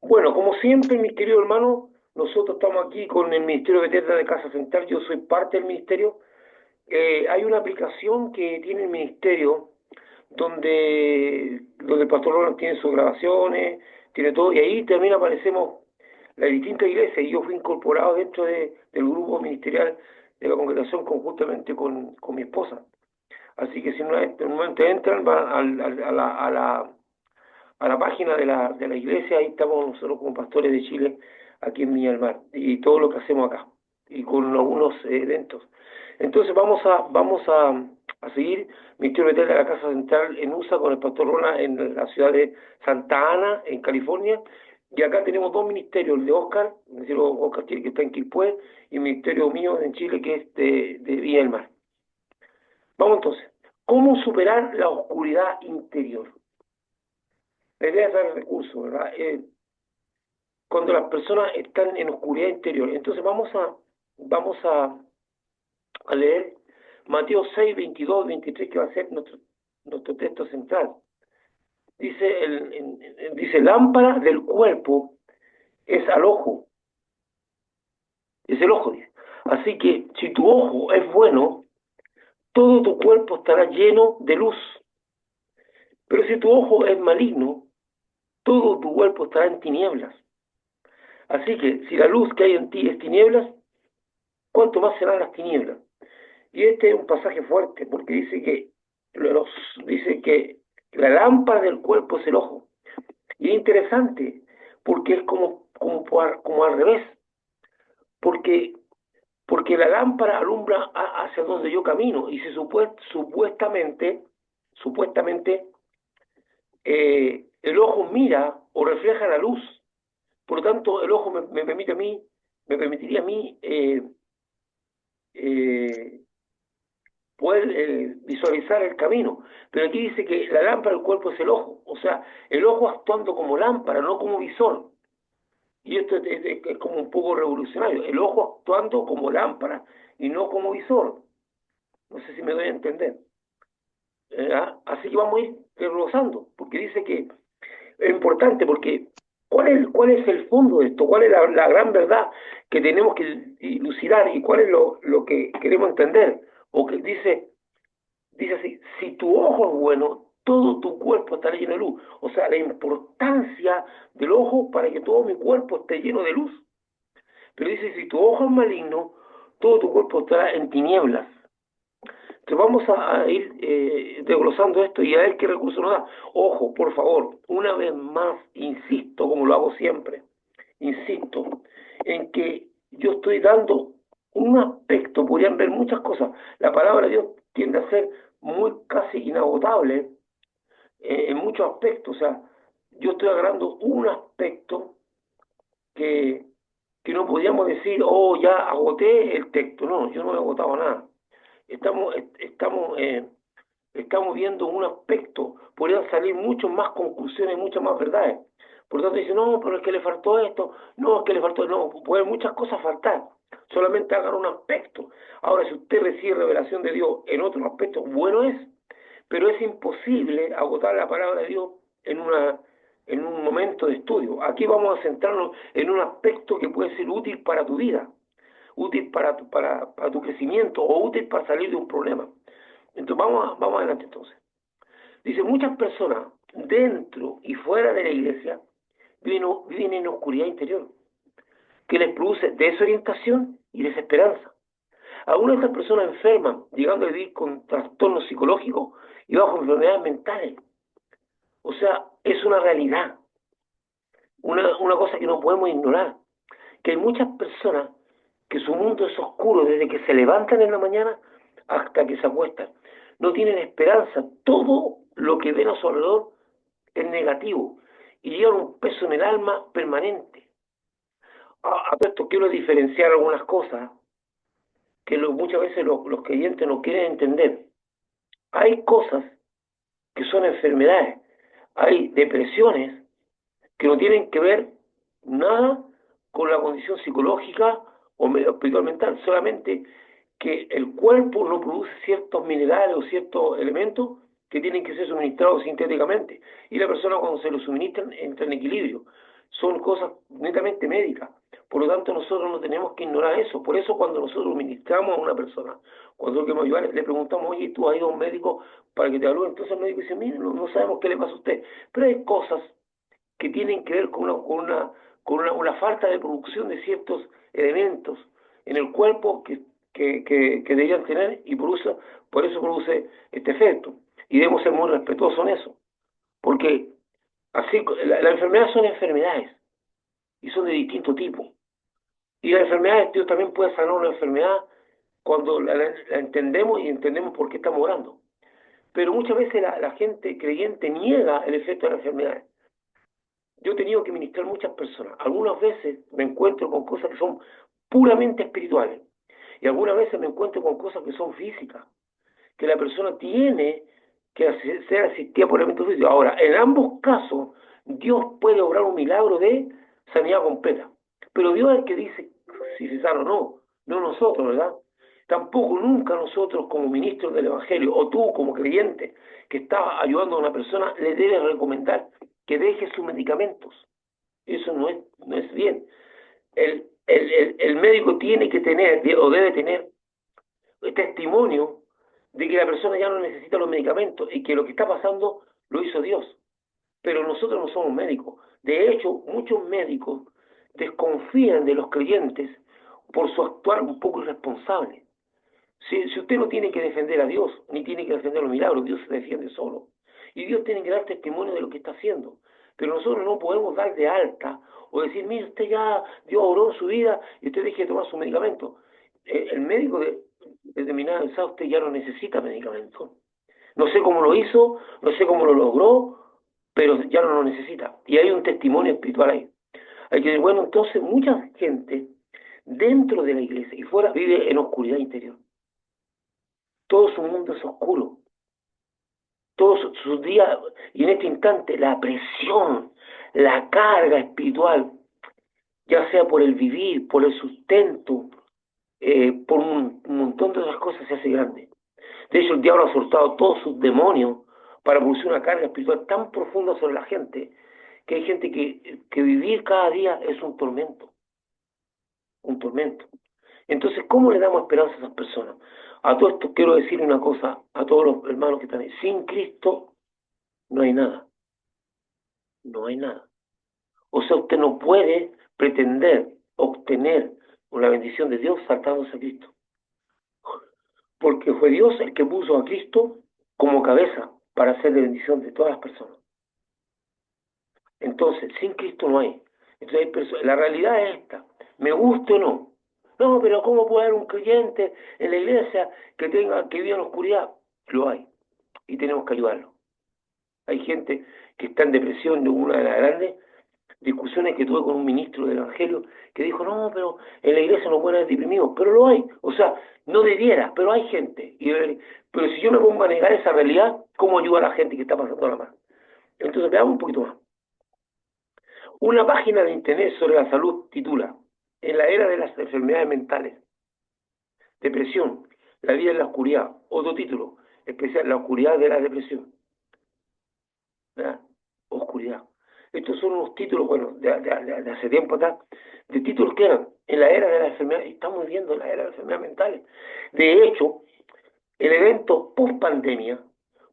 Bueno, como siempre, mis queridos hermanos, nosotros estamos aquí con el Ministerio Veterinario de Casa Central, yo soy parte del ministerio. Hay una aplicación que tiene el ministerio donde el pastor Ronald tiene sus grabaciones, tiene todo, y ahí también aparecemos las distintas iglesias, y yo fui incorporado del grupo ministerial de la congregación conjuntamente con mi esposa. Así que si no, en un momento entran, van a la página de la iglesia, ahí estamos nosotros como pastores de Chile, aquí en Viña del Mar, y todo lo que hacemos acá, y con algunos eventos. Entonces vamos a seguir Ministerio Veterinario de la Casa Central en USA con el pastor Rona en la ciudad de Santa Ana, en California, y acá tenemos dos ministerios, el de Oscar, el ministerio Oscar Chile, que está en Quilpué, y el ministerio mío en Chile, que es de Viña del Mar. Vamos entonces, ¿cómo superar la oscuridad interior? La idea es dar recursos, ¿verdad? Cuando las personas están en oscuridad interior. Entonces vamos a leer Mateo 6, 22, 23, que va a ser nuestro texto central. Dice, lámpara del cuerpo es al ojo, es el ojo, dice. Así que si tu ojo es bueno, todo tu cuerpo estará lleno de luz. Pero si tu ojo es maligno, todo tu cuerpo estará en tinieblas. Así que si la luz que hay en ti es tinieblas, ¿cuánto más serán las tinieblas? Y este es un pasaje fuerte porque los, dice que la lámpara del cuerpo es el ojo. Y es interesante porque es como al revés, porque, porque la lámpara alumbra hacia donde yo camino y supuestamente el ojo mira o refleja la luz. Por lo tanto, el ojo me permitiría a mí eh, poder visualizar el camino. Pero aquí dice que la lámpara del cuerpo es el ojo, o sea, el ojo actuando como lámpara, no como visor. Y esto es como un poco revolucionario, el ojo actuando como lámpara y no como visor. No sé si me doy a entender. Así que vamos a ir desglosando, porque dice que es importante, porque ¿cuál es el fondo de esto? ¿Cuál es la gran verdad que tenemos que dilucidar y cuál es lo que queremos entender? O que dice así, si tu ojo es bueno, todo tu cuerpo estará lleno de luz. O sea, la importancia del ojo para que todo mi cuerpo esté lleno de luz. Pero dice, si tu ojo es maligno, todo tu cuerpo estará en tinieblas. Entonces vamos a ir desglosando esto y a ver qué recurso nos da. Ojo, por favor, una vez más, insisto, como lo hago siempre, insisto, en que yo estoy dando un aspecto, podrían ver muchas cosas. La palabra de Dios tiende a ser muy casi inagotable en muchos aspectos. O sea, yo estoy agarrando un aspecto que, que no podíamos decir, oh, ya agoté el texto. No, yo no he agotado nada. Estamos, estamos viendo un aspecto, podrían salir muchas más conclusiones, muchas más verdades. Por lo tanto, dice, no, pero es que le faltó esto, no, es que le faltó, no, pueden muchas cosas faltar, solamente hagan un aspecto. Ahora, si usted recibe revelación de Dios en otro aspecto, bueno es, pero es imposible agotar la palabra de Dios en un momento de estudio. Aquí vamos a centrarnos en un aspecto que puede ser útil para tu vida, útil para tu crecimiento o útil para salir de un problema. Entonces, vamos adelante entonces. Dice, muchas personas dentro y fuera de la iglesia viven en oscuridad interior, que les produce desorientación y desesperanza. Algunas de estas personas enferman, llegando a vivir con trastornos psicológicos y bajo enfermedades mentales. O sea, es una realidad, una cosa que no podemos ignorar, que hay muchas personas que su mundo es oscuro desde que se levantan en la mañana hasta que se acuestan. No tienen esperanza, todo lo que ven a su alrededor es negativo y llevan un peso en el alma permanente. A esto quiero diferenciar algunas cosas que muchas veces los creyentes no quieren entender. Hay cosas que son enfermedades, hay depresiones que no tienen que ver nada con la condición psicológica o espiritual mental, solamente que el cuerpo no produce ciertos minerales o ciertos elementos que tienen que ser suministrados sintéticamente y la persona cuando se los suministran entra en equilibrio. son cosas netamente médicas. Por lo tanto, nosotros no tenemos que ignorar eso. Por eso cuando nosotros ministramos a una persona, cuando queremos ayudar, le preguntamos, oye, ¿tú has ido a un médico para que te evalúe? Entonces el médico dice, mire, no sabemos qué le pasa a usted. Pero hay cosas que tienen que ver con una falta de producción de ciertos elementos en el cuerpo que deberían tener y por eso produce este efecto. Y debemos ser muy respetuosos en eso, porque así las enfermedades son enfermedades y son de distinto tipo. Y las enfermedades, Dios también puede sanar una enfermedad cuando la entendemos y entendemos por qué estamos orando. Pero muchas veces la gente creyente niega el efecto de las enfermedades. Yo he tenido que ministrar muchas personas. Algunas veces me encuentro con cosas que son puramente espirituales y algunas veces me encuentro con cosas que son físicas, que la persona tiene que ser asistida por elementos físicos. Ahora, en ambos casos, Dios puede obrar un milagro de sanidad completa. Pero Dios es el que dice si se sana o no, no nosotros, ¿verdad? Tampoco nunca nosotros como ministros del Evangelio, o tú como creyente que estás ayudando a una persona, le debes recomendar que deje sus medicamentos. Eso no es bien. El médico tiene que tener, o debe tener, testimonio de que la persona ya no necesita los medicamentos y que lo que está pasando lo hizo Dios. Pero nosotros no somos médicos. De hecho, muchos médicos desconfían de los creyentes por su actuar un poco irresponsable. Si usted no tiene que defender a Dios, ni tiene que defender los milagros, Dios se defiende solo. Y Dios tiene que dar testimonio de lo que está haciendo. Pero nosotros no podemos dar de alta o decir, mire, usted ya Dios oró en su vida y usted deje de tomar su medicamento. El médico determinado pensar, usted ya no necesita medicamento. No sé cómo lo hizo, no sé cómo lo logró, pero ya no lo necesita. Y hay un testimonio espiritual ahí. Hay que decir, bueno, entonces mucha gente dentro de la iglesia y fuera vive en oscuridad interior. Todo su mundo es oscuro. Todos sus días, y en este instante, la presión, la carga espiritual, ya sea por el vivir, por el sustento, por un montón de otras cosas, se hace grande. De hecho, el diablo ha soltado todos sus demonios para producir una carga espiritual tan profunda sobre la gente, que hay gente que vivir cada día es un tormento, un tormento. Entonces, ¿cómo le damos esperanza a esas personas? A todo esto quiero decir una cosa, a todos los hermanos que están ahí. Sin Cristo no hay nada, no hay nada. O sea, usted no puede pretender obtener una bendición de Dios saltándose a Cristo. Porque fue Dios el que puso a Cristo como cabeza para hacer de bendición de todas las personas. Entonces, sin Cristo no hay. Entonces, la realidad es esta. Me guste o no. No, pero ¿cómo puede haber un creyente en la iglesia que viva en la oscuridad? Lo hay. Y tenemos que ayudarlo. Hay gente que está en depresión, de una de las grandes discusiones que tuve con un ministro del Evangelio que dijo, no, pero en la iglesia no pueden haber deprimidos, pero lo hay. O sea, no debiera, pero hay gente. Pero si yo me pongo a negar esa realidad, ¿cómo ayuda a la gente que está pasando la mano? Entonces, veamos un poquito más. Una página de internet sobre la salud titula, en la era de las enfermedades mentales, depresión, la vida en la oscuridad. Otro título, especial, la oscuridad de la depresión. ¿Verdad? Oscuridad. Estos son unos títulos, bueno, de hace tiempo atrás, de títulos que eran en la era de las enfermedades, estamos viviendo en la era de las enfermedades mentales. De hecho, el evento post pandemia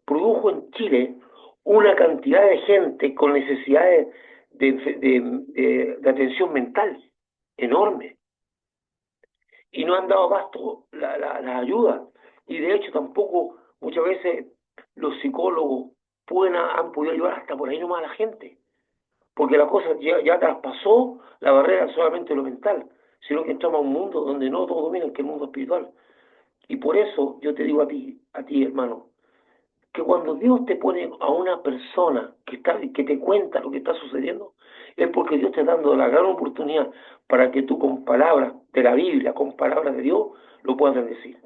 produjo en Chile una cantidad de gente con necesidades de atención mental enorme y no han dado abasto la ayuda. Y de hecho tampoco muchas veces los psicólogos han podido ayudar hasta por ahí nomás a la gente, porque la cosa ya traspasó la barrera solamente de lo mental, sino que entramos a un mundo donde no todos dominan, que es el mundo espiritual. Y por eso yo te digo a ti hermano, que cuando Dios te pone a una persona que te cuenta lo que está sucediendo, es porque Dios te está dando la gran oportunidad para que tú con palabras de la Biblia, con palabras de Dios, lo puedas bendecir.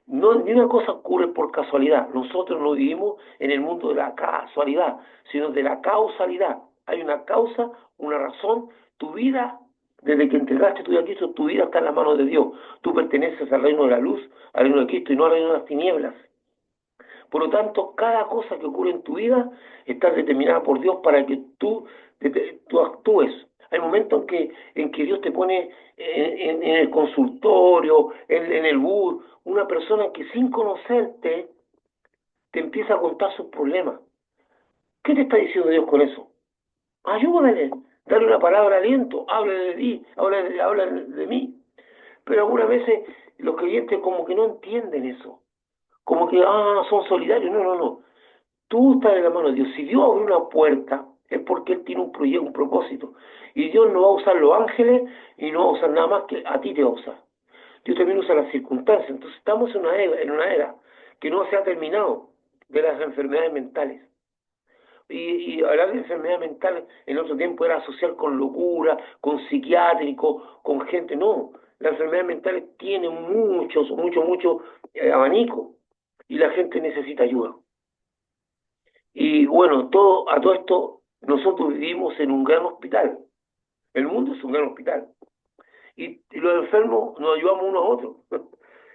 No, ni una cosa ocurre por casualidad. Nosotros no vivimos en el mundo de la casualidad, sino de la causalidad. Hay una causa, una razón. Tu vida, desde que entregaste tu vida a Cristo, tu vida está en la mano de Dios. Tú perteneces al reino de la luz, al reino de Cristo y no al reino de las tinieblas. Por lo tanto, cada cosa que ocurre en tu vida está determinada por Dios para que tú actúes. Hay momentos en que Dios te pone en el consultorio, en el bus, una persona que sin conocerte te empieza a contar sus problemas. ¿Qué te está diciendo Dios con eso? Ayúdale, dale una palabra de aliento, háblale de ti, háblale de mí. Pero algunas veces los creyentes como que no entienden eso, como que, son solidarios. No, no, no. Tú estás en la mano de Dios. Si Dios abre una puerta, es porque Él tiene un proyecto, un propósito. Y Dios no va a usar los ángeles y no va a usar nada más que a ti te va a usar. Dios también usa las circunstancias. Entonces estamos en una era que no se ha terminado de las enfermedades mentales. Y hablar de enfermedad mental en otro tiempo era asociar con locura, con psiquiátrico, con gente. No, la enfermedad mental tiene mucho abanico y la gente necesita ayuda. Y bueno, a todo esto, nosotros vivimos en un gran hospital. El mundo es un gran hospital. Y los enfermos nos ayudamos unos a otros.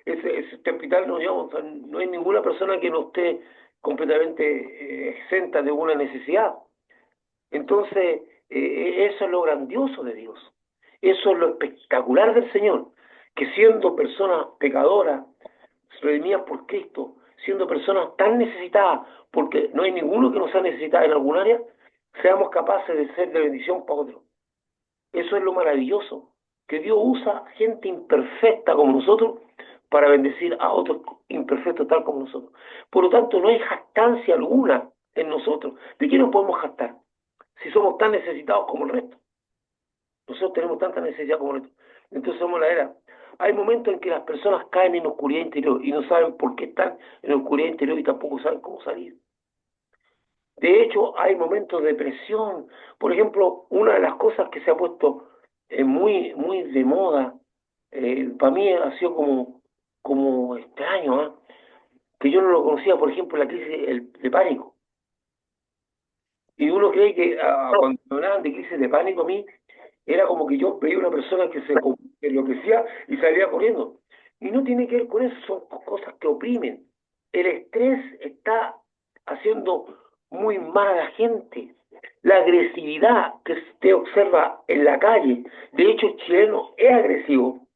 Este hospital nos ayudamos. O sea, no hay ninguna persona que no esté completamente exenta de una necesidad. Entonces, eso es lo grandioso de Dios. Eso es lo espectacular del Señor. Que siendo personas pecadoras, redimidas por Cristo, siendo personas tan necesitadas, porque no hay ninguno que no sea necesitado en algún área, seamos capaces de ser de bendición para otros. Eso es lo maravilloso, que Dios usa gente imperfecta como nosotros para bendecir a otros imperfectos tal como nosotros. Por lo tanto, no hay jactancia alguna en nosotros. ¿De qué nos podemos jactar? Si somos tan necesitados como el resto. Nosotros tenemos tanta necesidad como el resto. Entonces somos la era. Hay momentos en que las personas caen en oscuridad interior y no saben por qué están en oscuridad interior y tampoco saben cómo salir. De hecho, hay momentos de depresión. Por ejemplo, una de las cosas que se ha puesto muy de moda, para mí ha sido como extraño, que yo no lo conocía, por ejemplo, la crisis de pánico. Y uno cree que cuando me hablaban de crisis de pánico a mí, era como que yo veía una persona que que enloquecía y salía corriendo. Y no tiene que ver con eso, son cosas que oprimen. El estrés está haciendo muy mal a la gente. La agresividad que se observa en la calle, de hecho el chileno es agresivo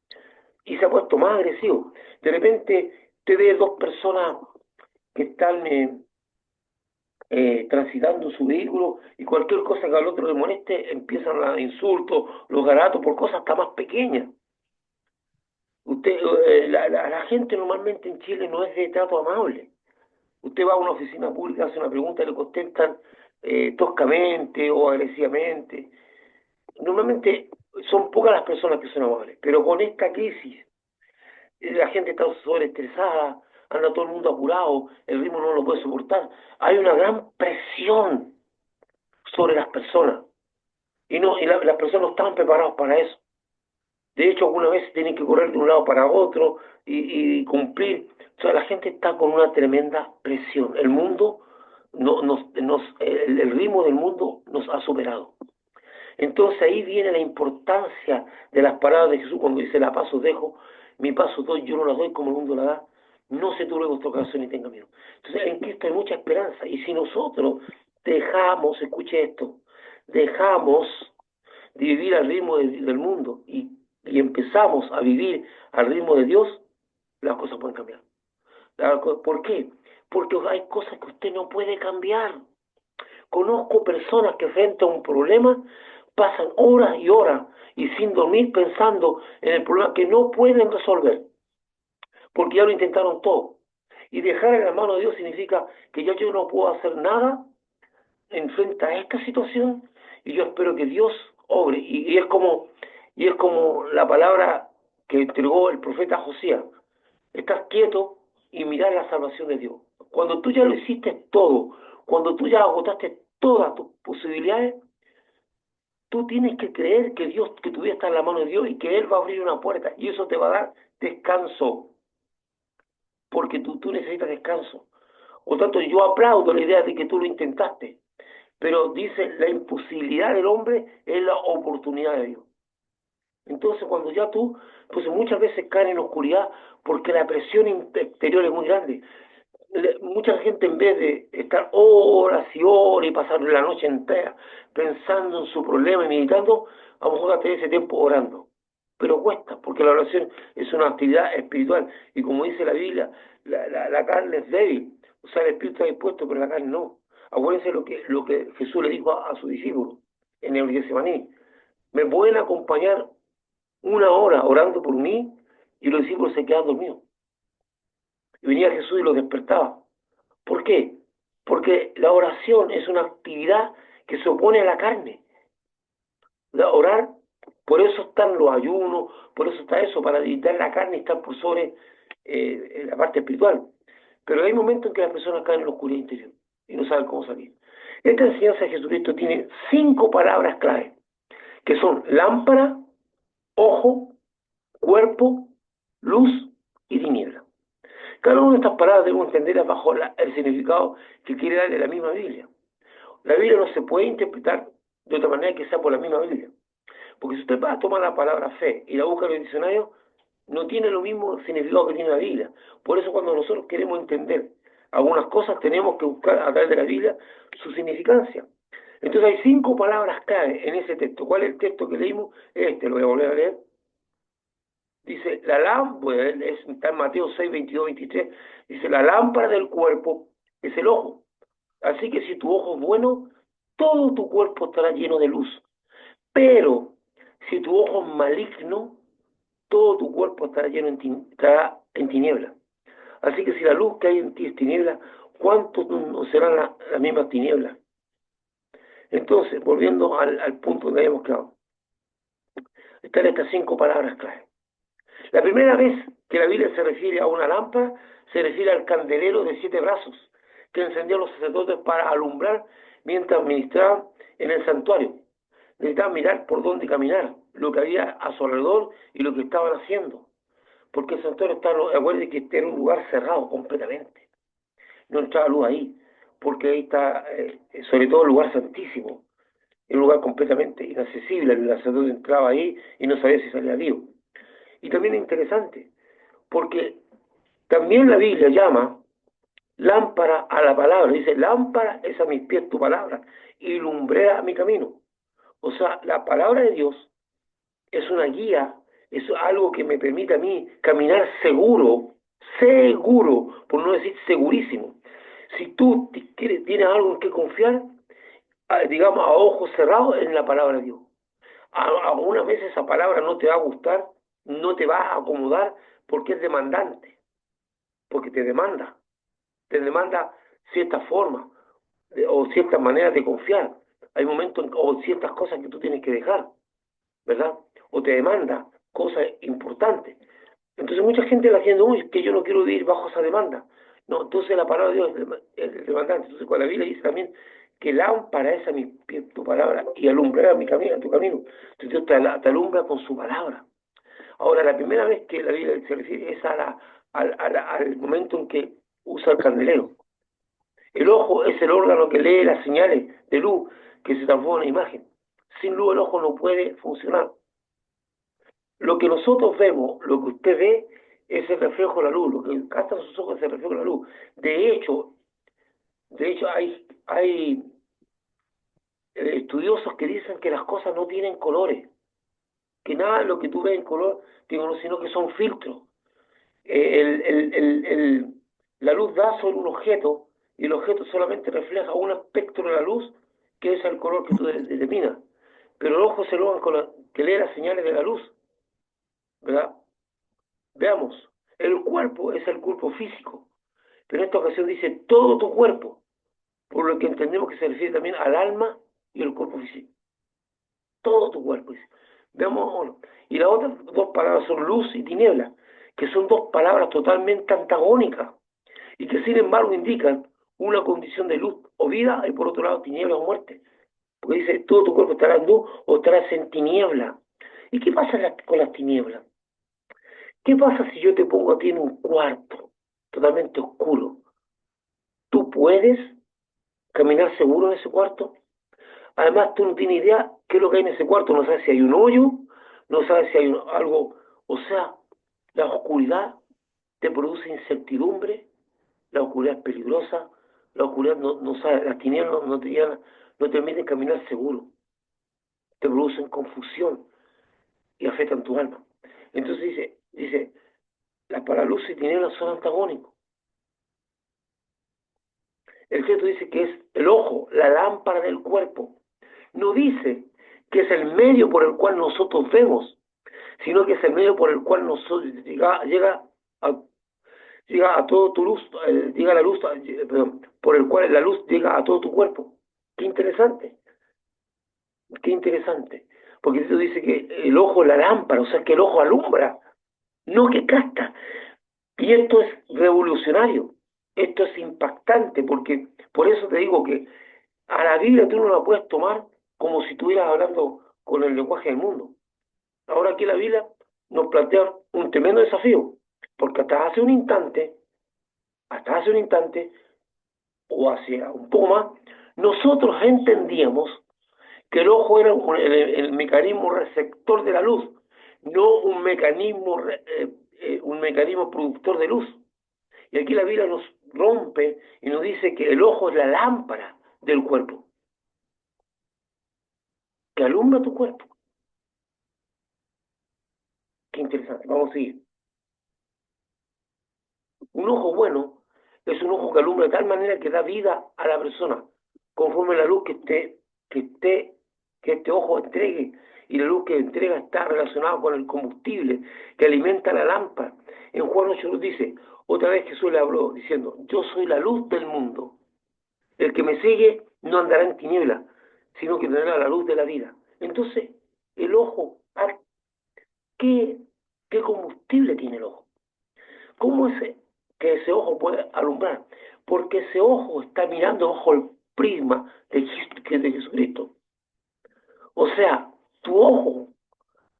y se ha puesto más agresivo. De repente te ves dos personas que están transitando su vehículo y cualquier cosa que al otro le moleste, empiezan los insultos, los garatos por cosas hasta más pequeñas. La gente normalmente en Chile no es de trato amable. Usted va a una oficina pública, hace una pregunta y le contestan toscamente o agresivamente. Normalmente son pocas las personas que son amables, pero con esta crisis la gente está sobreestresada, anda todo el mundo apurado, el ritmo no lo puede soportar. Hay una gran presión sobre las personas y las personas no estaban preparadas para eso. De hecho, algunas veces tienen que correr de un lado para otro y cumplir. O sea, la gente está con una tremenda presión. El mundo, el ritmo del mundo nos ha superado. Entonces ahí viene la importancia de las palabras de Jesús cuando dice: la paz os dejo, mi paz os doy, yo no la doy como el mundo la da. No se turbe vuestro corazón ni tenga miedo. Entonces en Cristo hay mucha esperanza. Y si nosotros dejamos, escuche esto, dejamos de vivir al ritmo del mundo y empezamos a vivir al ritmo de Dios, las cosas pueden cambiar. ¿Por qué? Porque hay cosas que usted no puede cambiar. Conozco personas que frente a un problema pasan horas y horas y sin dormir pensando en el problema que no pueden resolver, porque ya lo intentaron todo. Y dejar en la mano de Dios significa que ya yo no puedo hacer nada en frente a esta situación y yo espero que Dios obre. Y es como la palabra que entregó el profeta Josías: estás quieto y mirar la salvación de Dios. Cuando tú ya lo hiciste todo, cuando tú ya agotaste todas tus posibilidades, tú tienes que creer que Dios, que tu vida está en la mano de Dios y que Él va a abrir una puerta y eso te va a dar descanso, porque tú necesitas descanso. Por tanto, yo aplaudo la idea de que tú lo intentaste, pero dice: la imposibilidad del hombre es la oportunidad de Dios. Entonces, cuando ya tú, pues muchas veces caes en oscuridad porque la presión exterior es muy grande. mucha gente en vez de estar horas y horas y pasar la noche entera pensando en su problema y meditando, a lo mejor gasté ese tiempo orando. Pero cuesta, porque la oración es una actividad espiritual. Y como dice la Biblia, la carne es débil. O sea, el espíritu está dispuesto, pero la carne no. Acuérdense lo que Jesús le dijo a su discípulo en el Getsemaní. Me pueden acompañar una hora orando por mí y los discípulos se quedan dormidos. Y venía Jesús y los despertaba. ¿Por qué? Porque la oración es una actividad que se opone a la carne. Orar, por eso están los ayunos, por eso está eso, para evitar la carne y estar por sobre la parte espiritual. Pero hay momentos en que las personas caen en la oscuridad interior y no saben cómo salir. Esta enseñanza de Jesucristo tiene 5 palabras clave, que son lámpara, ojo, cuerpo, luz y tiniebla. Cada una de estas palabras debemos entenderlas bajo el significado que quiere darle la misma Biblia. La Biblia no se puede interpretar de otra manera que sea por la misma Biblia. Porque si usted va a tomar la palabra fe y la busca en el diccionario, no tiene lo mismo significado que tiene la Biblia. Por eso cuando nosotros queremos entender algunas cosas, tenemos que buscar a través de la Biblia su significancia. Entonces hay 5 palabras clave en ese texto. ¿Cuál es el texto que leímos? Este, lo voy a volver a leer. Dice, la lámpara, está en Mateo 6, 22, 23, dice, la lámpara del cuerpo es el ojo. Así que si tu ojo es bueno, todo tu cuerpo estará lleno de luz. Pero si tu ojo es maligno, todo tu cuerpo estará estará en tiniebla. Así que si la luz que hay en ti es tiniebla, ¿cuánto no serán las mismas tinieblas? Entonces, volviendo al punto donde habíamos quedado, están estas 5 palabras clave. La primera vez que la Biblia se refiere a una lámpara, se refiere al candelero de 7 brazos que encendían los sacerdotes para alumbrar mientras ministraban en el santuario. Necesitaban mirar por dónde caminar, lo que había a su alrededor y lo que estaban haciendo. Porque el santuario estaba, acuérdense que este era un lugar cerrado completamente. No entraba luz ahí, porque ahí está, sobre todo el lugar santísimo, un lugar completamente inaccesible. El sacerdote entraba ahí y no sabía si salía vivo. Y también es interesante, porque también la Biblia llama lámpara a la palabra. Dice, lámpara es a mis pies tu palabra y lumbrera a mi camino. O sea, la palabra de Dios es una guía, es algo que me permite a mí caminar seguro, seguro, por no decir segurísimo. Si tú tienes algo en que confiar, digamos a ojos cerrados en la palabra de Dios. Algunas veces esa palabra no te va a gustar, no te va a acomodar porque es demandante, porque te demanda cierta forma o ciertas maneras de confiar. Hay momentos o ciertas cosas que tú tienes que dejar, ¿verdad? O te demanda cosas importantes. Entonces mucha gente la gente, uy, que yo no quiero vivir bajo esa demanda. No, entonces la palabra de Dios es demandante. Entonces cuando la Biblia dice también que lámpara es a mi pie tu palabra y alumbrar mi camino, a tu camino. Entonces Dios te alumbra con su palabra. Ahora, la primera vez que la Biblia se refiere es al momento en que usa el candelero. El ojo es el órgano que lee las señales de luz que se transforman en imagen. Sin luz el ojo no puede funcionar. Lo que nosotros vemos, lo que usted ve, es el reflejo de la luz. Lo que captan sus ojos es el reflejo de la luz. De hecho hay estudiosos que dicen que las cosas no tienen colores, que nada de lo que tú ves en color, sino que son filtros. El, el, el, el, la luz da sobre un objeto y el objeto solamente refleja un espectro de la luz que es el color que tú determinas. Pero el ojo es el órgano que lee las señales de la luz, ¿verdad? Veamos, el cuerpo es el cuerpo físico, pero en esta ocasión dice todo tu cuerpo, por lo que entendemos que se refiere también al alma y el cuerpo físico. Todo tu cuerpo, dice. Veamos uno. Y las otras 2 palabras son luz y tiniebla, que son 2 palabras totalmente antagónicas y que sin embargo indican una condición de luz o vida y por otro lado tiniebla o muerte. Porque dice, todo tu cuerpo estará en luz o estarás en tiniebla. ¿Y qué pasa con las tinieblas? ¿Qué pasa si yo te pongo a ti en un cuarto totalmente oscuro? ¿Tú puedes caminar seguro en ese cuarto? Además, tú no tienes idea qué es lo que hay en ese cuarto. No sabes si hay un hoyo, no sabes si hay algo. O sea, la oscuridad te produce incertidumbre, La oscuridad es peligrosa, la oscuridad no sabe, las tinieblas no te permiten caminar seguro, te producen confusión y afectan tu alma. Entonces dice, las para luz y tinieblas son antagónicos. El texto dice que es el ojo, la lámpara del cuerpo. No dice que es el medio por el cual nosotros vemos, sino que es el medio por el cual nosotros a, llega a todo tu luz, llega la luz, perdón, por el cual la luz llega a todo tu cuerpo. Qué interesante, qué interesante. Porque eso dice que el ojo es la lámpara, o sea que el ojo alumbra, no que capta. Y esto es revolucionario, esto es impactante, porque por eso te digo que a la Biblia tú no la puedes tomar como si estuvieras hablando con el lenguaje del mundo. Ahora aquí la Biblia nos plantea un tremendo desafío, porque hasta hace un instante, o hacia un poco más, nosotros entendíamos que el ojo era el mecanismo receptor de la luz, no un mecanismo productor de luz. Y aquí la Biblia nos rompe y nos dice que el ojo es la lámpara del cuerpo, que alumbra tu cuerpo. Qué interesante. Vamos a seguir. Un ojo bueno es un ojo que alumbra de tal manera que da vida a la persona, conforme la luz que esté, que este ojo entregue. Y la luz que entrega está relacionada con el combustible que alimenta la lámpara. En Juan 8 nos dice, otra vez Jesús le habló diciendo, yo soy la luz del mundo. El que me sigue no andará en tinieblas, sino que tendrá la luz de la vida. Entonces, el ojo, ¿qué, qué combustible tiene el ojo? ¿Cómo es que ese ojo puede alumbrar? Porque ese ojo está mirando bajo el prisma de Jesucristo. O sea, tu ojo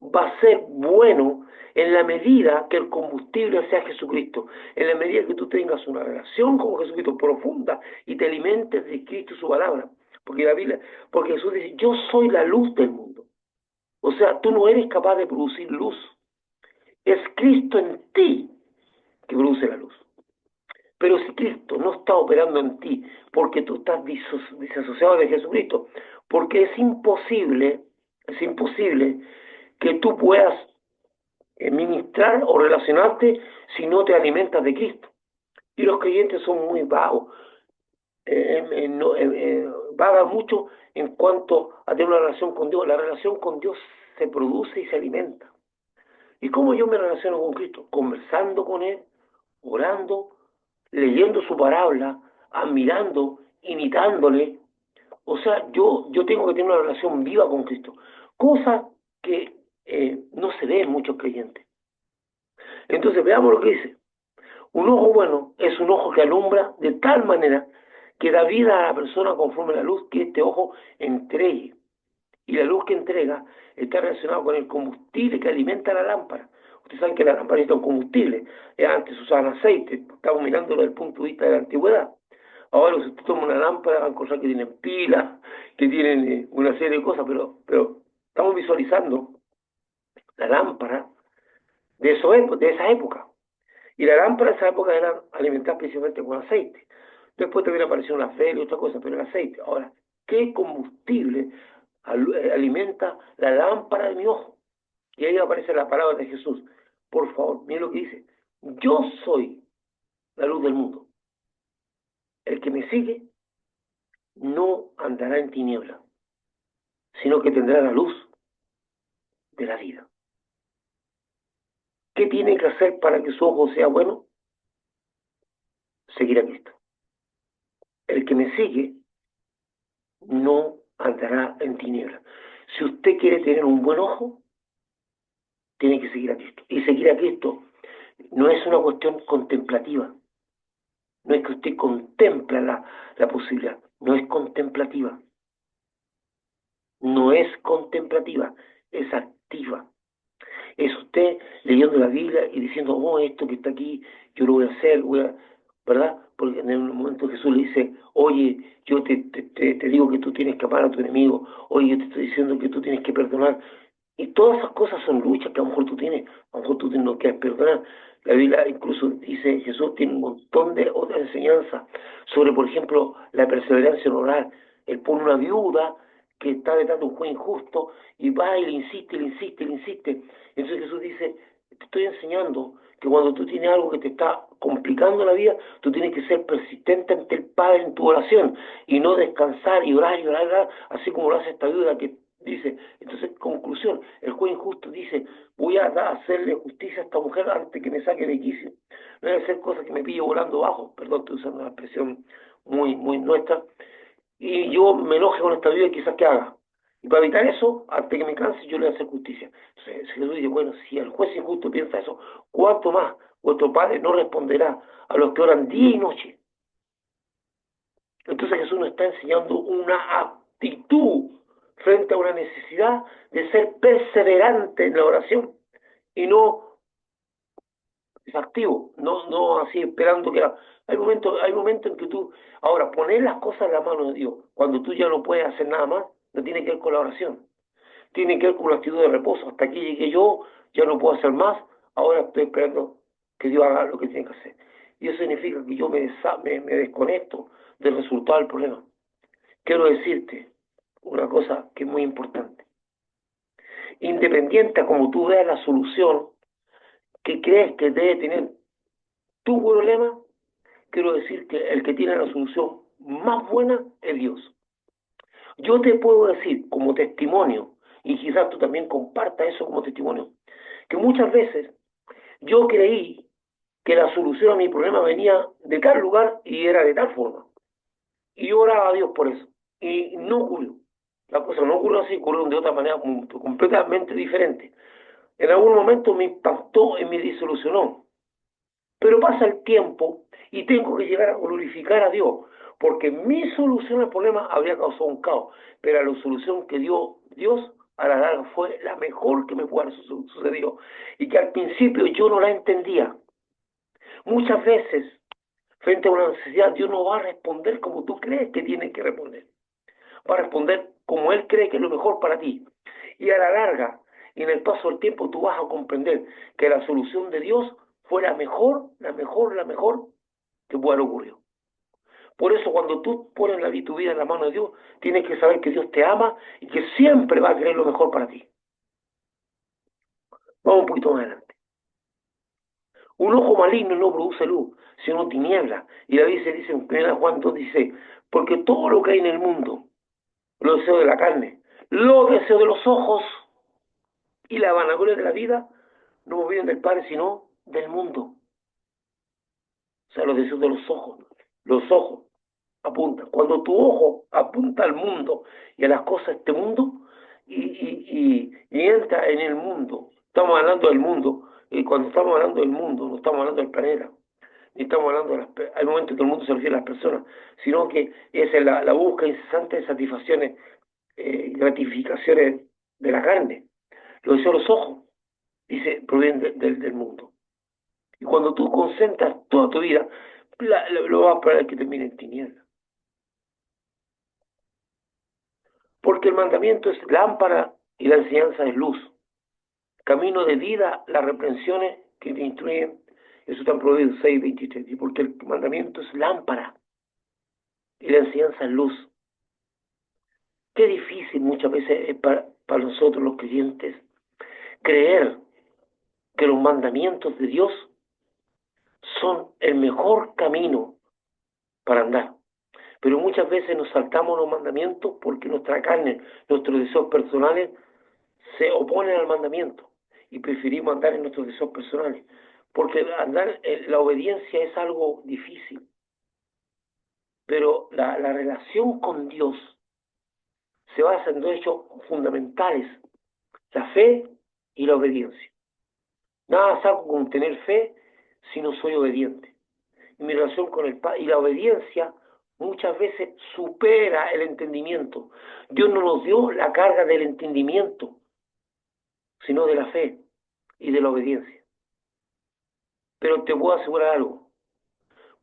va a ser bueno en la medida que el combustible sea Jesucristo, en la medida que tú tengas una relación con Jesucristo profunda y te alimentes de Cristo y su palabra. Porque la Biblia, porque Jesús dice, yo soy la luz del mundo. O sea, tú no eres capaz de producir luz. Es Cristo en ti que produce la luz. Pero si Cristo no está operando en ti porque tú estás disasociado de Jesucristo, porque es imposible que tú puedas ministrar o relacionarte si no te alimentas de Cristo. Y los creyentes son muy vagos, vagan mucho en cuanto a tener una relación con Dios. La relación con Dios se produce y se alimenta. ¿Y cómo yo me relaciono con Cristo? Conversando con Él, orando, leyendo su palabra, admirando, imitándole. O sea, yo tengo que tener una relación viva con Cristo, cosa que no se ve en muchos creyentes. Entonces veamos lo que dice. Un ojo bueno es un ojo que alumbra de tal manera que da vida a la persona conforme a la luz que este ojo entregue. Y la luz que entrega está relacionada con el combustible que alimenta la lámpara. Ustedes saben que la lámpara necesita un combustible. Antes usaban aceite, estamos mirándolo desde el punto de vista de la antigüedad. Ahora si usted toma una lámpara, van a cosas que tienen pilas, que tienen una serie de cosas, pero estamos visualizando la lámpara de esa época. Y la lámpara de esa época era alimentada principalmente con aceite. Después también apareció una fe y otra cosa, pero el aceite. Ahora, ¿qué combustible alimenta la lámpara de mi ojo? Y ahí aparece la palabra de Jesús. Por favor, miren lo que dice. Yo soy la luz del mundo. El que me sigue no andará en tiniebla, sino que tendrá la luz de la vida. ¿Qué tiene que hacer para que su ojo sea bueno? Seguir a Cristo. El que me sigue no andará en tiniebla. Si usted quiere tener un buen ojo, tiene que seguir a Cristo. Y seguir a Cristo no es una cuestión contemplativa. No es que usted contempla la posibilidad. No es contemplativa. No es contemplativa. Es activa. Es usted leyendo la Biblia y diciendo, oh, esto que está aquí, yo lo voy a hacer, ¿verdad? Porque en el momento Jesús le dice, oye, yo te digo que tú tienes que amar a tu enemigo, oye, yo te estoy diciendo que tú tienes que perdonar. Y todas esas cosas son luchas que a lo mejor tú tienes, a lo mejor tú no quieres perdonar. La Biblia incluso dice, Jesús tiene un montón de otras enseñanzas sobre, por ejemplo, la perseverancia en orar. Él pone una viuda que está detrás de un juez injusto y va y le insiste, le insiste, le insiste. Entonces Jesús dice, te estoy enseñando que cuando tú tienes algo que te está complicando la vida, tú tienes que ser persistente ante el Padre en tu oración y no descansar y orar, así como lo hace esta viuda que dice. Entonces, conclusión, el juez injusto dice, voy a hacerle justicia a esta mujer antes que me saque de quicio. No debe ser cosa que me pille volando bajo, perdón, estoy usando una expresión muy nuestra, y yo me enoje con esta vida y quizás que haga. Y para evitar eso, antes que me canse, yo le voy a hacer justicia. Entonces Jesús dice, bueno, si el juez injusto piensa eso, ¿cuánto más vuestro Padre no responderá a los que oran día y noche? Entonces Jesús nos está enseñando una actitud frente a una necesidad de ser perseverante en la oración y no desactivo, no así esperando que... hay momentos en que tú... Ahora, poner las cosas en la mano de Dios, cuando tú ya no puedes hacer nada más, no tiene que ver con la oración, tiene que ver con una actitud de reposo. Hasta aquí llegué yo, ya no puedo hacer más, ahora estoy esperando que Dios haga lo que tiene que hacer. Y eso significa que yo me desconecto del resultado del problema. Quiero decirte una cosa que es muy importante. Independiente a como tú veas la solución que crees que debe tener tu problema, quiero decir que el que tiene la solución más buena es Dios. Yo te puedo decir como testimonio, y quizás tú también compartas eso como testimonio, que muchas veces yo creí que la solución a mi problema venía de tal lugar y era de tal forma. Y yo oraba a Dios por eso. Y no ocurrió. La cosa no ocurrió así, ocurrió de otra manera completamente diferente. En algún momento me impactó y me disolucionó. Pero pasa el tiempo y tengo que llegar a glorificar a Dios, porque mi solución al problema habría causado un caos, pero la solución que dio Dios a la larga fue la mejor que me pudo haber sucedido y que al principio yo no la entendía. Muchas veces, frente a una necesidad, Dios no va a responder como tú crees que tiene que responder, va a responder como Él cree que es lo mejor para ti. Y a la larga, y en el paso del tiempo, tú vas a comprender que la solución de Dios fue la mejor que pueda haber ocurrido. Por eso, cuando tú pones tu vida en la mano de Dios, tienes que saber que Dios te ama y que siempre va a querer lo mejor para ti. Vamos un poquito más adelante. Un ojo maligno no produce luz, sino tiniebla. Y la Biblia dice en 1 Juan 2, dice, porque todo lo que hay en el mundo, los deseos de la carne, los deseos de los ojos y la vanagloria de la vida, no vienen del Padre, sino del mundo. O sea, los deseos de los ojos apuntan. Cuando tu ojo apunta al mundo y a las cosas de este mundo y entra en el mundo, estamos hablando del mundo, y cuando estamos hablando del mundo, no estamos hablando del planeta, ni estamos hablando hay momentos que el mundo se refiere a las personas, sino que es la búsqueda incesante de satisfacciones, gratificaciones de la carne. Los deseos de los ojos, dice, provienen del mundo. Y cuando tú concentras toda tu vida, lo vas a esperar que termine en tinieblas. Porque el mandamiento es lámpara y la enseñanza es luz. Camino de vida, las reprensiones que te instruyen, eso está en Proverbios 6:23. Y porque el mandamiento es lámpara y la enseñanza es luz. Qué difícil muchas veces es para nosotros los creyentes creer que los mandamientos de Dios son el mejor camino para andar. Pero muchas veces nos saltamos los mandamientos porque nuestra carne, nuestros deseos personales se oponen al mandamiento y preferimos andar en nuestros deseos personales. Porque andar en la obediencia es algo difícil. Pero la relación con Dios se basa en dos hechos fundamentales: la fe y la obediencia. Nada saco con tener fe si no soy obediente. Y mi relación con el Padre y la obediencia muchas veces supera el entendimiento. Dios no nos dio la carga del entendimiento, sino de la fe y de la obediencia. Pero te puedo asegurar algo.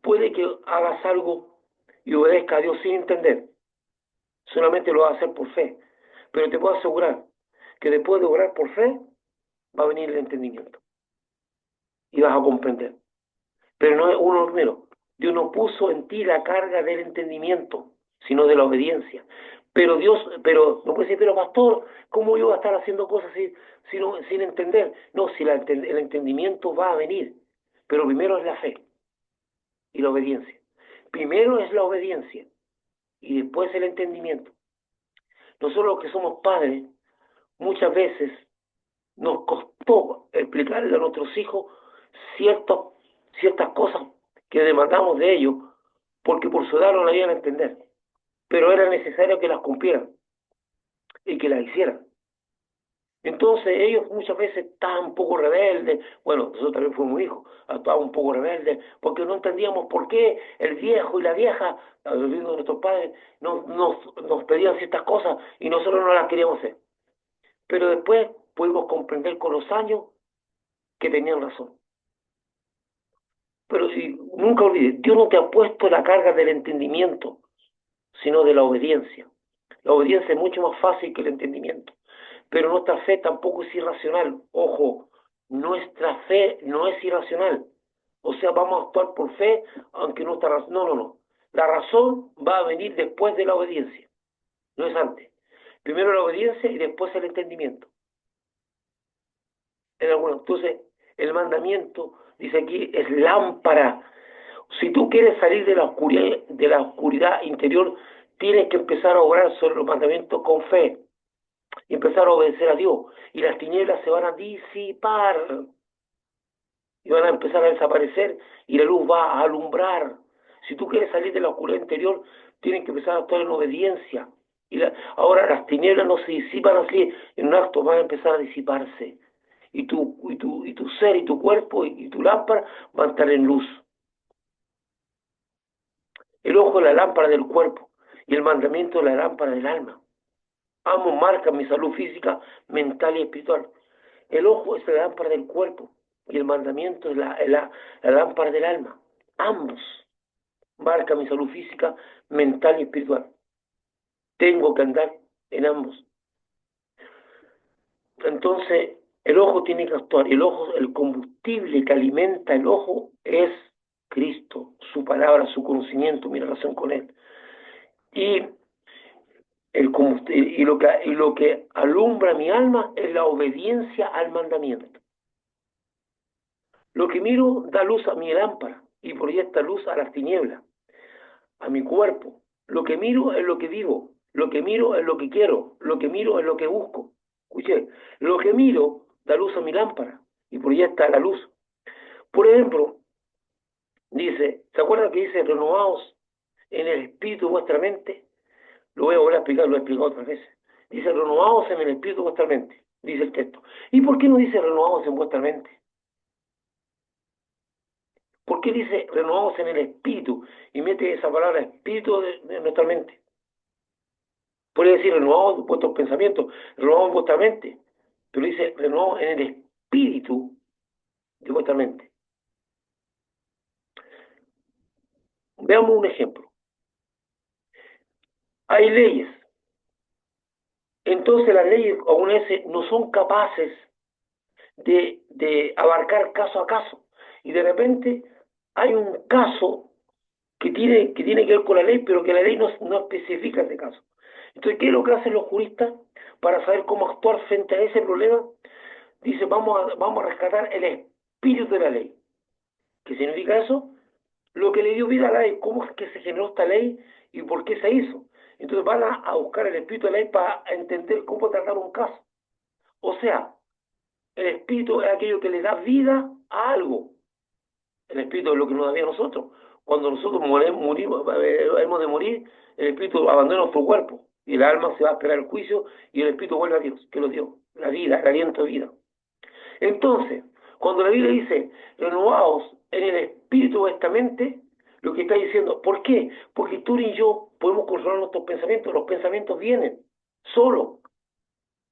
Puede que hagas algo y obedezca a Dios sin entender. Solamente lo vas a hacer por fe. Pero te puedo asegurar que después de orar por fe, va a venir el entendimiento y vas a comprender. Pero no es uno primero. Dios no puso en ti la carga del entendimiento, sino de la obediencia. Pero no puede decir, pero pastor, ¿cómo yo voy a estar haciendo cosas sin entender? No, si el entendimiento va a venir, pero primero es la fe y la obediencia. Primero es la obediencia y después el entendimiento. Nosotros los que somos padres, muchas veces nos costó explicarle a nuestros hijos ciertas cosas que demandamos de ellos, porque por su edad no la iban a entender, pero era necesario que las cumplieran y que las hicieran. Entonces ellos muchas veces estaban un poco rebeldes, bueno, nosotros también fuimos hijos, estábamos un poco rebeldes, porque no entendíamos por qué el viejo y la vieja, viendo nuestros padres, nos pedían ciertas cosas y nosotros no las queríamos hacer. Pero después pudimos comprender con los años que tenían razón. Pero si nunca olvides, Dios no te ha puesto la carga del entendimiento, sino de la obediencia. La obediencia es mucho más fácil que el entendimiento. Pero nuestra fe tampoco es irracional. Ojo, nuestra fe no es irracional. O sea, vamos a actuar por fe, aunque nuestra razón... No, no, no. La razón va a venir después de la obediencia, no es antes. Primero la obediencia y después el entendimiento. Entonces, el mandamiento, dice aquí, es lámpara. Si tú quieres salir de la oscuridad interior, tienes que empezar a obrar sobre los mandamientos con fe y empezar a obedecer a Dios. Y las tinieblas se van a disipar y van a empezar a desaparecer y la luz va a alumbrar. Si tú quieres salir de la oscuridad interior, tienes que empezar a actuar en obediencia. Ahora las tinieblas no se disipan así, en un acto van a empezar a disiparse. Y tu ser y tu cuerpo y tu lámpara van a estar en luz. El ojo es la lámpara del cuerpo y el mandamiento es la lámpara del alma. Ambos marcan mi salud física, mental y espiritual. El ojo es la lámpara del cuerpo y el mandamiento es la lámpara del alma. Ambos marcan mi salud física, mental y espiritual. Tengo que andar en ambos. Entonces, el ojo tiene que actuar. El ojo, el combustible que alimenta el ojo es Cristo, su palabra, su conocimiento, mi relación con Él. Y lo que alumbra mi alma es la obediencia al mandamiento. Lo que miro da luz a mi lámpara y proyecta luz a las tinieblas, a mi cuerpo. Lo que miro es lo que vivo, lo que miro es lo que quiero, lo que miro es lo que busco. Escuché, lo que miro da luz a mi lámpara y proyecta la luz. Por ejemplo, dice, ¿se acuerdan que dice renovados en el espíritu de vuestra mente? Lo voy a volver a explicar, lo he explicado otras veces. Dice renovados en el espíritu de vuestra mente, dice el texto. ¿Y por qué no dice renovados en vuestra mente? ¿Por qué dice renovados en el espíritu? Y mete esa palabra espíritu de nuestra mente. Puede decir renovados en vuestros pensamientos, renovados en vuestra mente. Pero dice renovados en el espíritu de vuestra mente. Veamos un ejemplo. Hay leyes. Entonces las leyes aún no son capaces de abarcar caso a caso. Y de repente hay un caso que tiene que ver con la ley, pero que la ley no especifica ese caso. Entonces, ¿qué es lo que hacen los juristas para saber cómo actuar frente a ese problema? Dice, vamos a rescatar el espíritu de la ley. ¿Qué significa eso? Lo que le dio vida a la ley, cómo es que se generó esta ley y por qué se hizo. Entonces van a buscar el espíritu de la ley para entender cómo tratar un caso. O sea, el espíritu es aquello que le da vida a algo. El espíritu es lo que nos da vida a nosotros. Cuando nosotros hemos de morir, el espíritu abandona nuestro cuerpo y el alma se va a esperar el juicio y el espíritu vuelve a Dios, que lo dio, la vida, el aliento de vida. Entonces, cuando la Biblia dice renovados en el espíritu de vuestra mente, lo que está diciendo, ¿por qué? Porque tú y yo podemos controlar nuestros pensamientos, los pensamientos vienen solo.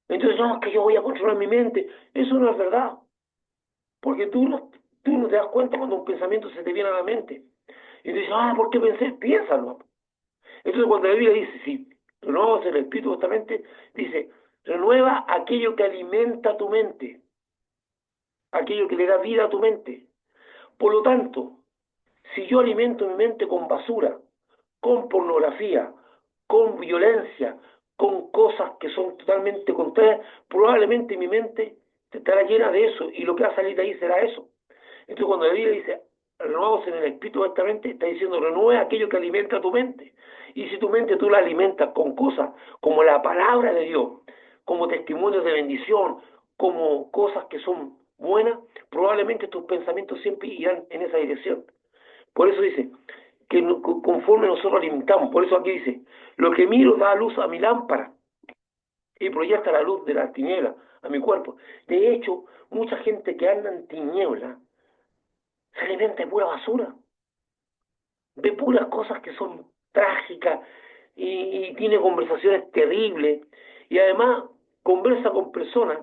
Entonces, no, es que yo voy a controlar mi mente. Eso no es verdad. Porque tú no te das cuenta cuando un pensamiento se te viene a la mente. Y tú dices, ¿por qué pensé? Piénsalo. Entonces cuando la Biblia dice, si renovamos el espíritu de vuestra mente, dice, Renueva aquello que alimenta tu mente, aquello que le da vida a tu mente. Por lo tanto, si yo alimento mi mente con basura, con pornografía, con violencia, con cosas que son totalmente contrarias, probablemente mi mente estará llena de eso y lo que va a salir de ahí será eso. Entonces cuando la Biblia dice renovados en el espíritu de esta mente, está diciendo renueva aquello que alimenta tu mente. Y si tu mente tú la alimentas con cosas como la palabra de Dios, como testimonios de bendición, como cosas que son buenas, probablemente tus pensamientos siempre irán en esa dirección. Por eso dice que conforme nosotros alimentamos, por eso aquí dice, lo que miro da luz a mi lámpara y proyecta la luz de la tiniebla a mi cuerpo. De hecho, mucha gente que anda en tiniebla se alimenta de pura basura, ve puras cosas que son trágicas y tiene conversaciones terribles y además conversa con personas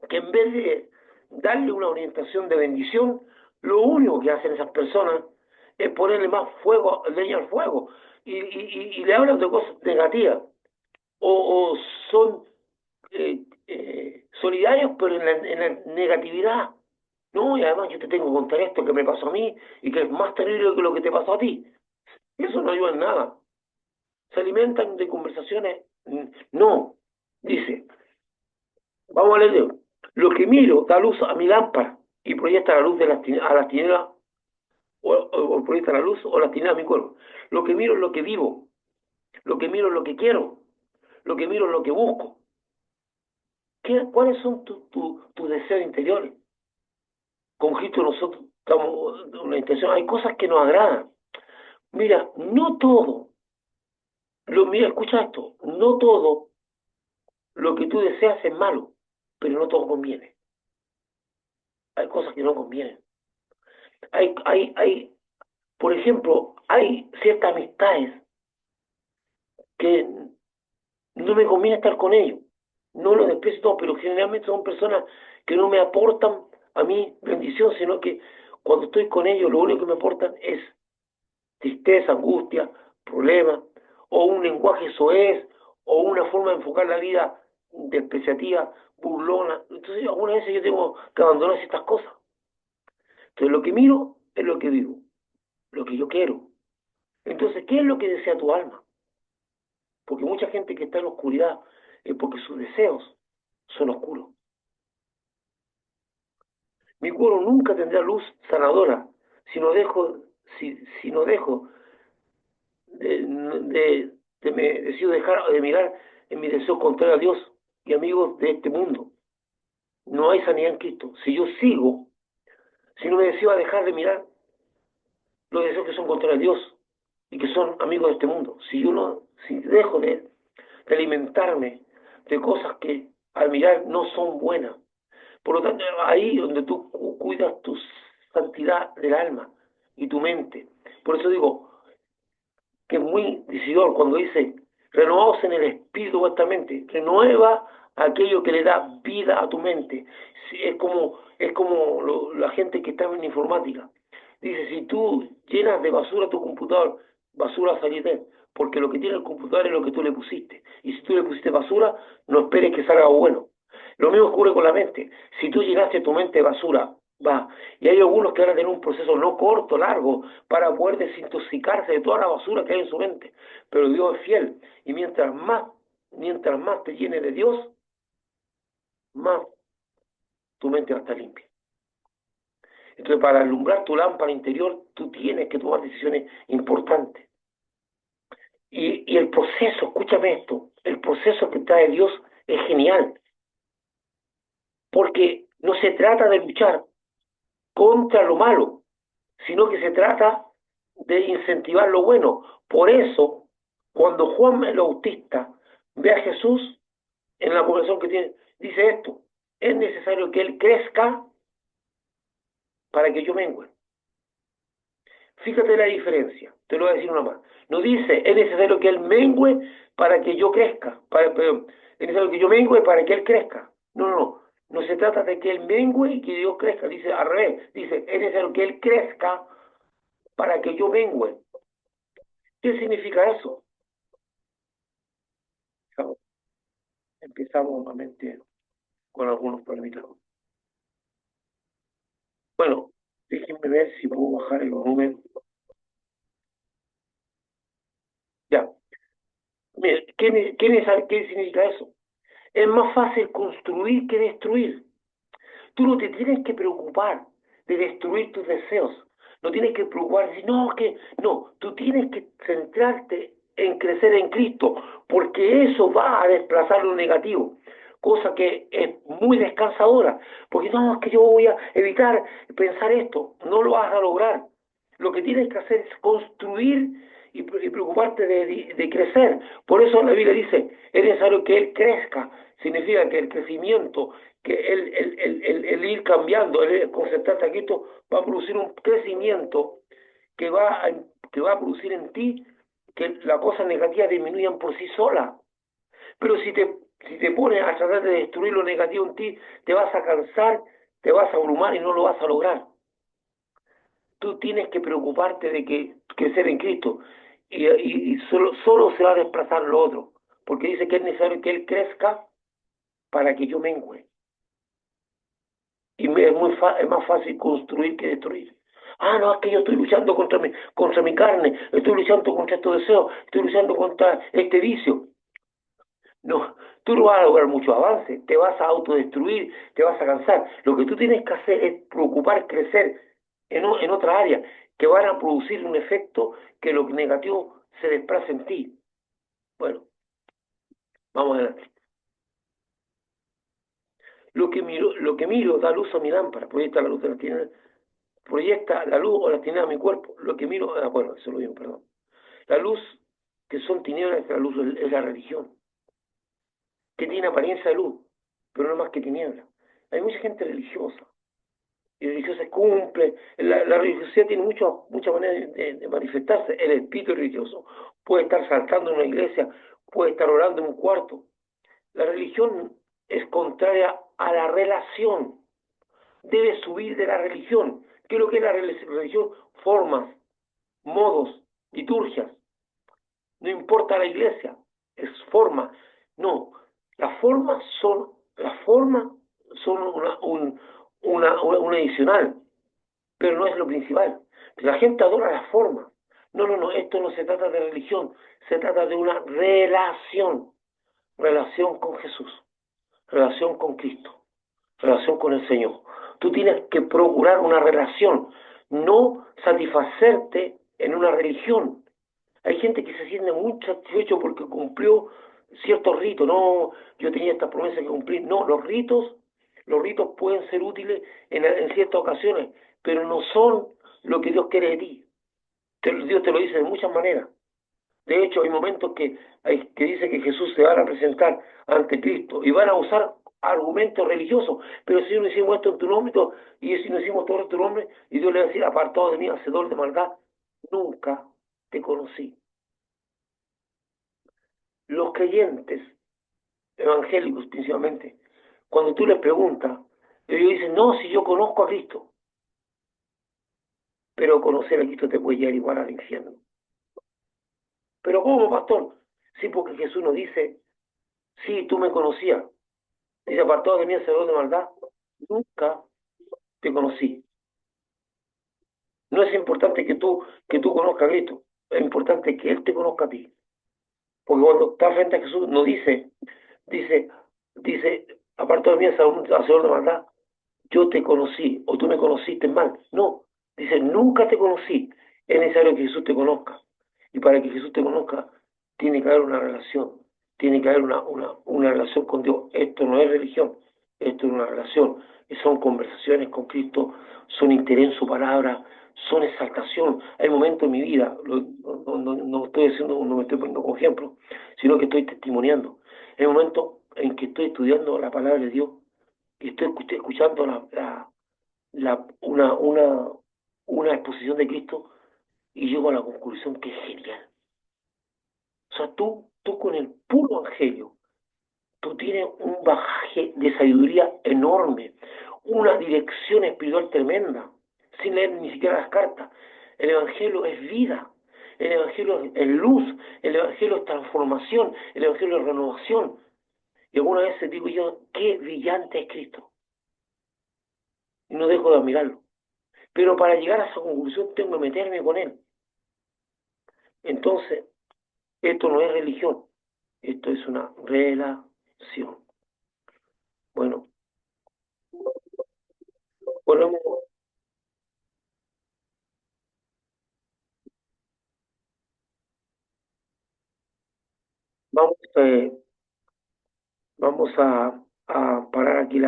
que en vez de darle una orientación de bendición, lo único que hacen esas personas es ponerle más fuego, leña al fuego y le hablan de cosas negativas o son solidarios pero en la negatividad. No, y además yo te tengo que contar esto que me pasó a mí y que es más terrible que lo que te pasó a ti. Eso no ayuda en nada. Se alimentan de conversaciones. No, dice, vamos a leer. Lo que miro da luz a mi lámpara y proyecta la luz de a las tinieblas, o proyecta la luz o las tinieblas a mi cuerpo. Lo que miro es lo que vivo, lo que miro es lo que quiero, lo que miro es lo que busco. ¿Cuáles son tus deseos interiores? Con Cristo nosotros estamos en una intención, hay cosas que nos agradan. Mira, no todo, mira, escucha esto, no todo lo que tú deseas es malo, pero no todo conviene. Hay cosas que no convienen. Hay, por ejemplo, hay ciertas amistades que no me conviene estar con ellos. No los desprecio todo, pero generalmente son personas que no me aportan a mí bendición, sino que cuando estoy con ellos lo único que me aportan es tristeza, angustia, problemas, o un lenguaje soez, o una forma de enfocar la vida despreciativa, burlona. Entonces algunas veces yo tengo que abandonar ciertas cosas. Entonces lo que miro es lo que vivo, lo que yo quiero. Entonces, ¿qué es lo que desea tu alma? Porque mucha gente que está en la oscuridad es porque sus deseos son oscuros. Mi cuerpo nunca tendrá luz sanadora si no dejo, si no dejo decido dejar de mirar en mi deseo contrario a Dios y amigos de este mundo. No hay sanidad en Cristo. Si yo sigo, si no me decido a dejar de mirar los deseos que son contra Dios y que son amigos de este mundo, si yo no, si dejo de alimentarme de cosas que al mirar no son buenas, por lo tanto, ahí donde tú cuidas tu santidad del alma y tu mente. Por eso digo que es muy decidor cuando dice, renovaos en el espíritu vuestra mente, renueva aquello que le da vida a tu mente. Sí, es como la gente que está en informática. Dice, si tú llenas de basura tu computador, basura va a salir de él, porque lo que tiene el computador es lo que tú le pusiste. Y si tú le pusiste basura, no esperes que salga algo bueno. Lo mismo ocurre con la mente. Si tú llenaste tu mente de basura, va. Y hay algunos que van a tener un proceso no corto, largo, para poder desintoxicarse de toda la basura que hay en su mente. Pero Dios es fiel. Y mientras más te llene de Dios, más tu mente va a estar limpia. Entonces, para alumbrar tu lámpara interior, tú tienes que tomar decisiones importantes. Y el proceso, escúchame esto, el proceso que trae Dios es genial. Porque no se trata de luchar contra lo malo, sino que se trata de incentivar lo bueno. Por eso, cuando Juan el Bautista ve a Jesús en la conversación que tiene, dice esto, es necesario que Él crezca para que yo mengue. Fíjate la diferencia, te lo voy a decir una más. No dice, es necesario que Él mengue para que yo crezca, perdón, es necesario que yo mengue para que Él crezca. No, no, no. No se trata de que Él mengue y que Dios crezca. Dice al revés. Dice, es necesario que Él crezca para que yo mengue. ¿Qué significa eso? empezamos nuevamente con algunos problemitas. Bueno, déjenme ver si puedo bajar el volumen. Ya. Mire, ¿qué significa eso? Es más fácil construir que destruir. Tú no te tienes que preocupar de destruir tus deseos. No tienes que preocupar de decir, no, que no, tú tienes que centrarte en crecer en Cristo, porque eso va a desplazar lo negativo, cosa que es muy descansadora, porque no, es que yo voy a evitar pensar esto, no lo vas a lograr. Lo que tienes que hacer es construir y preocuparte de crecer. Por eso la Biblia dice, es necesario que Él crezca, significa que el crecimiento, que el ir cambiando, el concentrarse a Cristo, va a producir un crecimiento que que va a producir en ti que las cosas negativas disminuyan por sí solas. Pero si te pones a tratar de destruir lo negativo en ti, te vas a cansar, te vas a abrumar y no lo vas a lograr. Tú tienes que preocuparte de que crecer en Cristo y solo se va a desplazar lo otro, porque dice que es necesario que Él crezca para que yo mengüe. Y es más fácil construir que destruir. Ah, no, es que yo estoy luchando contra mi carne, estoy luchando contra estos deseos, estoy luchando contra este vicio. No, tú no vas a lograr mucho avance, te vas a autodestruir, te vas a cansar. Lo que tú tienes que hacer es preocupar, crecer en otra área, que van a producir un efecto que lo negativo se desplace en ti. Bueno, vamos adelante. Lo que miro da luz a mi lámpara, proyecta la luz de la tiniebla, proyecta la luz o la tiniebla a mi cuerpo. Lo que miro, bueno, eso lo digo, perdón. La luz que son tinieblas, la luz es la religión, que tiene apariencia de luz, pero no más que tiniebla. Hay mucha gente religiosa, y religiosa cumple, la religiosidad tiene muchas maneras de manifestarse. El espíritu religioso puede estar saltando en una iglesia, puede estar orando en un cuarto. La religión es contraria a la relación, debe subir de la religión. ¿Qué es lo que es la religión? Formas, modos, liturgias. No importa la iglesia, es forma. No, las formas son una adicional, pero no es lo principal. La gente adora las formas. No, no, no, esto no se trata de religión, se trata de una relación con Jesús, relación con Cristo, relación con el Señor. Tú tienes que procurar una relación, no satisfacerte en una religión. Hay gente que se siente muy satisfecho porque cumplió ciertos ritos. No, yo tenía esta promesa que cumplir. No, los ritos pueden ser útiles en ciertas ocasiones, pero no son lo que Dios quiere de ti. Dios te lo dice de muchas maneras. De hecho, hay momentos que dice que Jesús se va a presentar ante Cristo y van a usar argumentos religiosos, pero si no hicimos esto en tu nombre y si no hicimos todo en tu nombre, y Dios le va a decir, apartado de mí, hacedor de maldad, nunca te conocí. Los creyentes evangélicos principalmente, cuando tú les preguntas, ellos dicen, no, si yo conozco a Cristo, pero conocer a Cristo te puede llevar igual al infierno. Pero ¿cómo, pastor? Sí, porque Jesús nos dice, sí, tú me conocías, dice, apartado de mí, hacedor de maldad, nunca te conocí. No es importante que tú conozcas a Cristo, es importante que Él te conozca a ti. Porque cuando está frente a Jesús, no dice, dice, apartado de mí, hacedor de maldad, yo te conocí o tú me conociste mal. No, dice, nunca te conocí. Es necesario que Jesús te conozca. Y para que Jesús te conozca, tiene que haber una relación. Tiene que haber una relación con Dios. Esto no es religión, esto es una relación. Y son conversaciones con Cristo, son interés en su palabra, son exaltación. Hay momentos en mi vida, no estoy haciendo, no me estoy poniendo como ejemplo, sino que estoy testimoniando. Hay momentos en que estoy estudiando la palabra de Dios y estoy escuchando una exposición de Cristo y llego a la conclusión que es genial. O sea, tú con el puro evangelio, tú tienes un bagaje de sabiduría enorme, una dirección espiritual tremenda, sin leer ni siquiera las cartas. El evangelio es vida, el evangelio es luz, el evangelio es transformación, el evangelio es renovación. Y alguna vez digo yo, qué brillante es Cristo. Y no dejo de admirarlo. Pero para llegar a esa conclusión tengo que meterme con él. Entonces, esto no es religión, esto es una relación. Bueno, volvemos, vamos, vamos a parar aquí